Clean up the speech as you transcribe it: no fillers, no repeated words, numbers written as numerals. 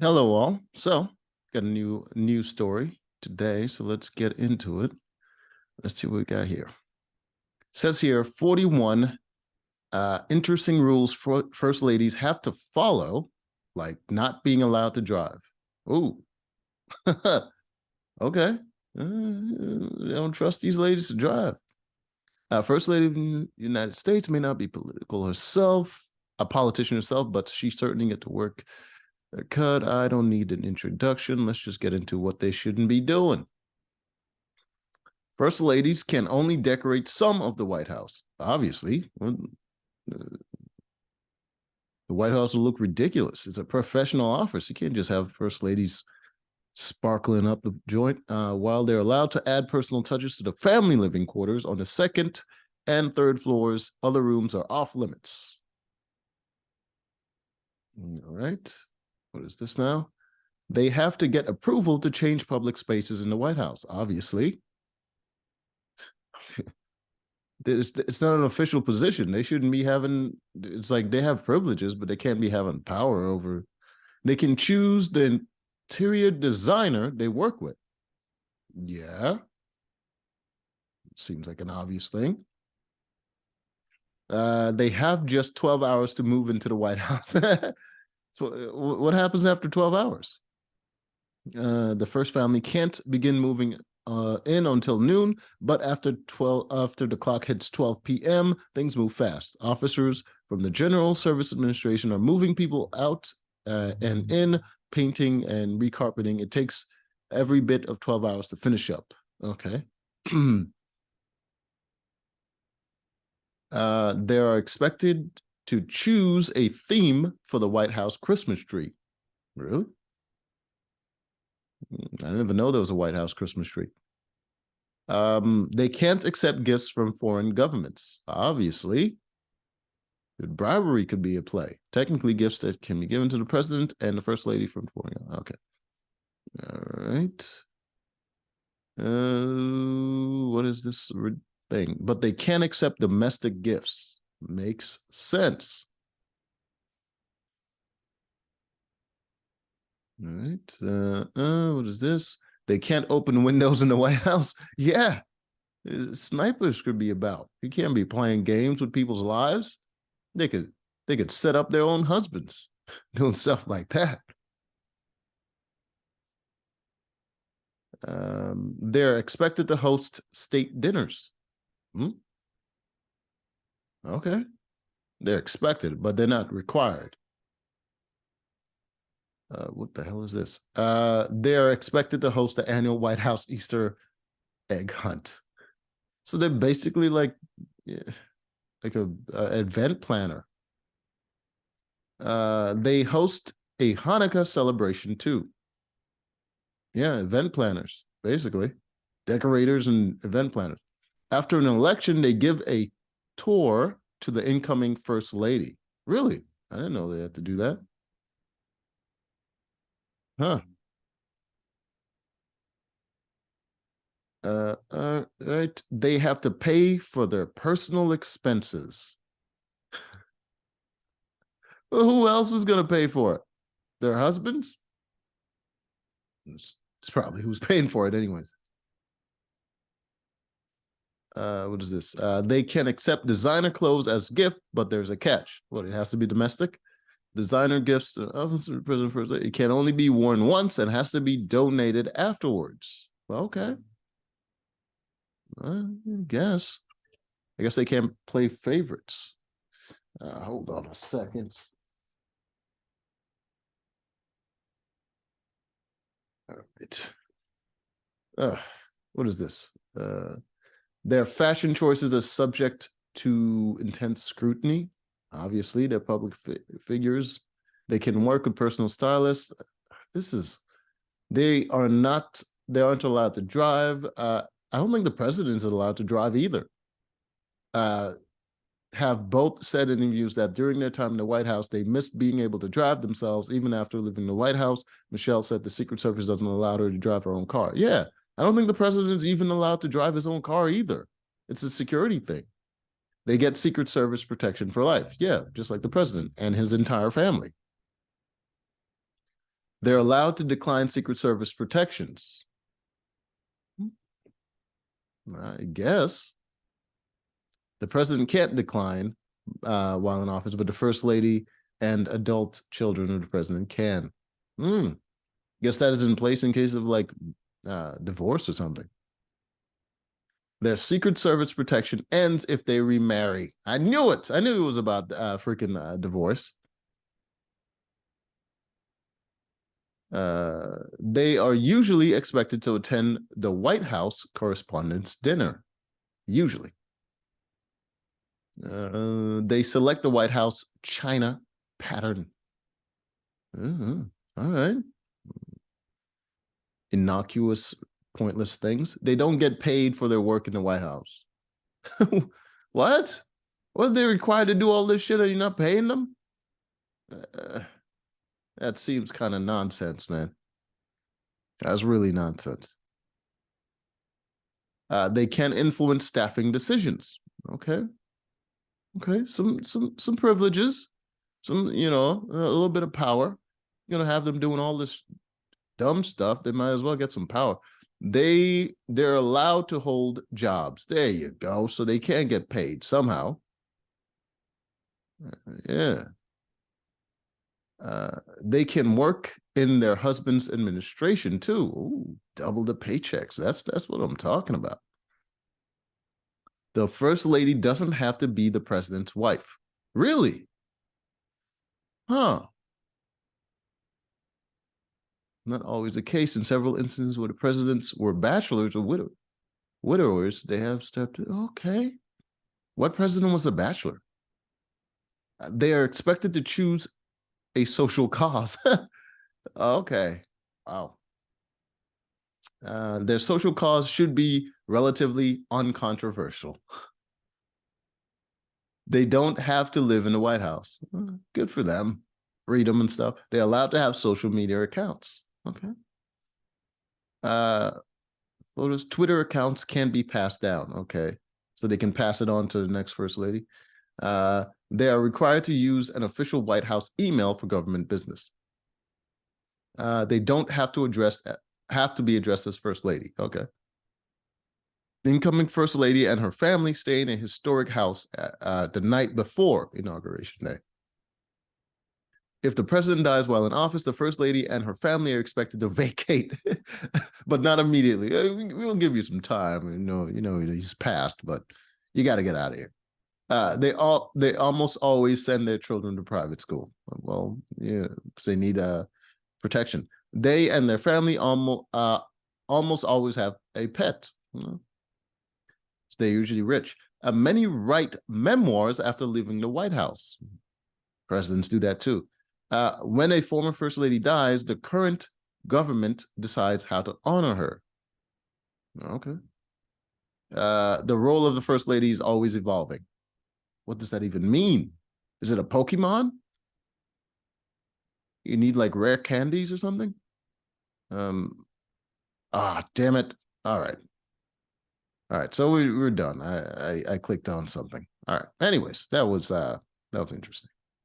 Hello all. So, got a new news story today, so let's get into it. Let's see what we got here. It says here 41 interesting rules for first ladies have to follow, like not being allowed to drive. Ooh. Okay. I don't trust these ladies to drive. First lady of the United States may not be political herself, a politician herself, but she certainly get to work. Cut. I don't need an introduction. Let's just get into what they shouldn't be doing. First ladies can only decorate some of the White House. Obviously, the White House will look ridiculous. It's a professional office. You can't just have first ladies sparkling up the joint. While they're allowed to add personal touches to the family living quarters on the second and third floors, other rooms are off limits. All right. What is this now? They have to get approval to change public spaces in the White House, obviously. It's not an official position. They shouldn't be having, it's like they have privileges, but they can't be having power over. They can choose the interior designer they work with. Yeah. Seems like an obvious thing. They have just 12 hours to move into the White House. So what happens after 12 hours? The first family can't begin moving in until noon, but after the clock hits 12 p.m., things move fast. Officers from the General Service Administration are moving people out and in, painting and recarpeting. It takes every bit of 12 hours to finish up. Okay. They are expected to choose a theme for the White House Christmas tree. Really? I didn't even know there was a White House Christmas tree. They can't accept gifts from foreign governments. Obviously, bribery could be at play. Technically, gifts that can be given to the president and the first lady from foreign. Okay. All right. What is this thing? But they can't accept domestic gifts. Makes sense. All right. What is this? They can't open windows in the White House. Yeah. Snipers could be about. You can't be playing games with people's lives. They could set up their own husbands doing stuff like that. They're expected to host state dinners. Hmm? Okay. They're expected, but they're not required. What the hell is this? They're expected to host the annual White House Easter egg hunt. So they're basically like a event planner. They host a Hanukkah celebration too. Yeah, event planners, basically. Decorators and event planners. After an election, they give a tour to the incoming first lady. Really? I didn't know they had to do that. Huh. Right. They have to pay for their personal expenses. Well, who else is going to pay for it? Their husbands? It's probably who's paying for it, anyways. What is this? They can accept designer clothes as gift, but there's a catch. What, it has to be domestic? Designer gifts, prison first. It can only be worn once and has to be donated afterwards. Okay. I guess. I guess they can't play favorites. Hold on a second. All right. What is this? Their fashion choices are subject to intense scrutiny. Obviously, they're public figures. They can work with personal stylists. They aren't allowed to drive. I don't think the president is allowed to drive either. Have both said in interviews that during their time in the White House, they missed being able to drive themselves, even after living in the White House. Michelle said the Secret Service doesn't allow her to drive her own car. Yeah, I don't think the president's even allowed to drive his own car either. It's a security thing. They get Secret Service protection for life. Yeah, just like the president and his entire family. They're allowed to decline Secret Service protections. I guess. The president can't decline while in office, but the first lady and adult children of the president can. Guess that is in place in case of like divorce or something. Their Secret Service protection ends if they remarry. I knew it. I knew it was about freaking divorce. They are usually expected to attend the White House Correspondents' Dinner. Usually. They select the White House China pattern. All right. Innocuous, pointless things. They don't get paid for their work in the White House. What? What are they required to do all this shit and you're not paying them? That seems kind of nonsense, man. That's really nonsense. They can influence staffing decisions. Okay. Some privileges, some, you know, a little bit of power. You're gonna have them doing all this dumb stuff. They might as well get some power. They're allowed to hold jobs. There you go. So they can get paid somehow. Yeah. They can work in their husband's administration too. Ooh, double the paychecks. That's what I'm talking about. The first lady doesn't have to be the president's wife. Really? Huh. Not always the case. In several instances where the presidents were bachelors or widowers, they have stepped in. Okay. What president was a bachelor? They are expected to choose a social cause. Okay. Wow. Their social cause should be relatively uncontroversial. They don't have to live in the White House. Good for them. Freedom and stuff. They're allowed to have social media accounts. Okay. Photos, Twitter accounts can be passed down. Okay. So they can pass it on to the next first lady. They are required to use an official White House email for government business. They don't have to be addressed as first lady. Okay. Incoming first lady and her family stay in a historic house the night before Inauguration Day. If the president dies while in office, the first lady and her family are expected to vacate, but not immediately. We'll give you some time. You know, he's passed, but you got to get out of here. They almost always send their children to private school. Well, yeah, because they need protection. They and their family almost always have a pet. So they're usually rich. Many write memoirs after leaving the White House. Presidents do that too. When a former first lady dies, the current government decides how to honor her. Okay. The role of the first lady is always evolving. What does that even mean? Is it a Pokemon? You need like rare candies or something? Damn it. All right. So we're done. I clicked on something. All right. Anyways, that was interesting.